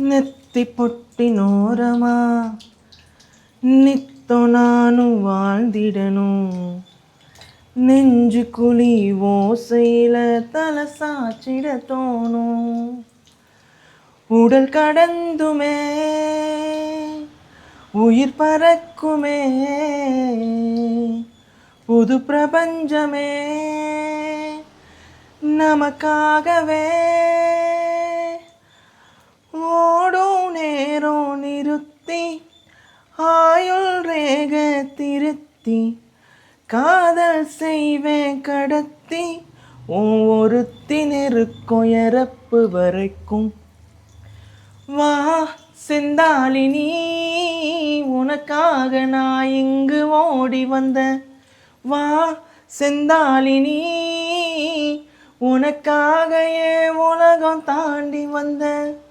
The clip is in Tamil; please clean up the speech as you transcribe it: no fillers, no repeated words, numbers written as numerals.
நெத்தி பொட்டினோரமா நித்தோ நானும் வாழ்ந்திடணும். நெஞ்சு குழி ஓசையில தலை சாச்சிட தோணும். உடல் கடந்துமே உயிர் பறக்குமே, புது பிரபஞ்சமே நமக்காகவே. ஓடும் நேரம் நிறுத்தி ஆயுள் ரேக திருத்தி காதல் செய்வேன் கடத்தி ஒருத்தின் இருக்கும் இறப்பு வரைக்கும். வா செந்தாளினி, உனக்காக நான் இங்கு ஓடி வந்தேன். வா செந்தாளினி, உனக்காக என் உலகம் தாண்டி வந்தேன்.